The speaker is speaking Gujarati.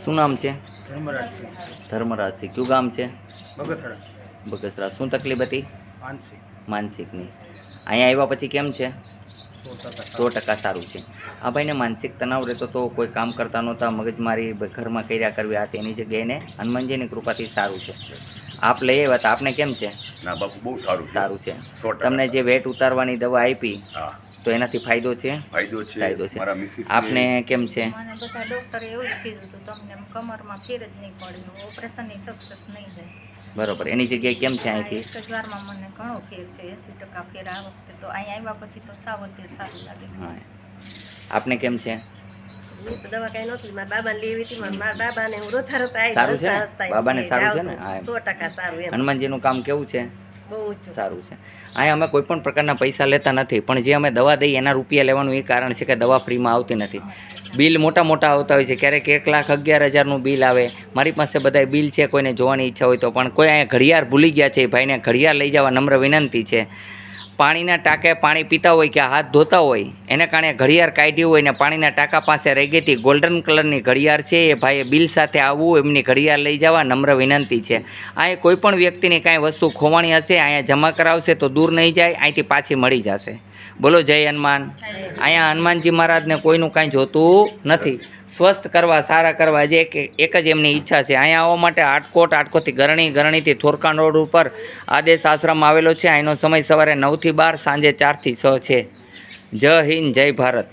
શું નામ છે? ધર્મરાજસિંહ. ધર્મરાજસિંહ. કયું ગામ છે? બગથડા. બગસરા. શું તકલીફ હતી? માનસિક. માનસિકની. અહીંયા આવ્યા પછી કેમ છે? 100%. 100% સારું છે. આ ભાઈને માનસિક તણાવ રહેતો તો કોઈ કામ કરતા નહોતા, મગજમારી ઘરમાં કર્યા કરવી આ તેની જગ્યાએ એને હનુમાનજીની કૃપાથી સારું છે. આપ લઈ આવ્યા હતા, આપને કેમ છે? ના બાપુ બહુ સારું છે. સારું છે. 100% તમને જે વેટ ઉતારવાની દવા આપી હા તો એનાથી ફાયદો છે? ફાયદો છે. ફાયદો છે. મારા મિસિસ આપને કેમ છે? મને બધા ડોક્ટરે એવું જ કીધું હતું, તમને કમરમાં ફેર જ નહીં પડે, ઓપરેશનની સક્સેસ નહીં થાય. બરોબર. એની જગ્યાએ કેમ છે આ અહીંથી? એક જ વારમાં મને ઘણો ફેર છે, 80% ફેર આ વખતે તો અહીંયા આવ્યા પછી તો સાવ અત્યારે સારું લાગે. હા. આપને કેમ છે? મેં તો દવા કાંઈ નહોતી, મારા બાબાને લેવી હતી, મારા બાબાને હું રોતા રોતા આવી સારું છે ને? હસતા હસતા બાબાને સારું છે ને? જાઉં હા. છું. 100% સારું એમ. હનુમાનજીનું કામ કેવું છે? બહુ ઊંચું. સારું છે. અહીંયા અમે કોઈ પણ પ્રકારના પૈસા લેતા નથી, પણ જે અમે દવા દઈએ એના રૂપિયા લેવાનું એ કારણ છે કે દવા ફ્રીમાં આવતી નથી. બિલ મોટા મોટા આવતા હોય છે, ક્યારેક 1,11,000નું બિલ આવે. મારી પાસે બધા બિલ છે, કોઈને જોવાની ઈચ્છા હોય તો. પણ કોઈ અહીંયા ઘડિયાળ ભૂલી ગયા છે, ભાઈને ઘડિયાળ લઈ જવા નમ્ર વિનંતી છે. પાણીના ટાંકે પાણી પીતા હોય કે હાથ ધોતા હોય એને કારણે ઘડિયાળ કાઢી હોય ને પાણીના ટાંકા પાસે રહી ગઈ હતી, ગોલ્ડન કલરની ઘડિયાળ છે, એ ભાઈએ બિલ સાથે આવવું, એમની ઘડિયાળ લઈ જવા નમ્ર વિનંતી છે. અહીંયા કોઈ પણ વ્યક્તિની કાંઈ વસ્તુ ખોવાણી હશે, અહીંયા જમા કરાવશે તો દૂર નહીં જાય, અહીંથી પાછી મળી જશે. બોલો જય હનુમાન. અહીંયા હનુમાનજી મહારાજને કોઈનું કાંઈ જોતું નથી, સ્વસ્થ કરવા, સારા કરવા, જે એક જ એમની ઈચ્છા છે. અહીંયા આવવા માટે આટકોટથી ગરણીથી થોરકાણ રોડ ઉપર આદેશ આશ્રમ આવેલો છે. અહીંનો સમય સવારે 9 થી 12, સાંજે 4 થી 6 છે. જય હિન્દ, જય ભારત.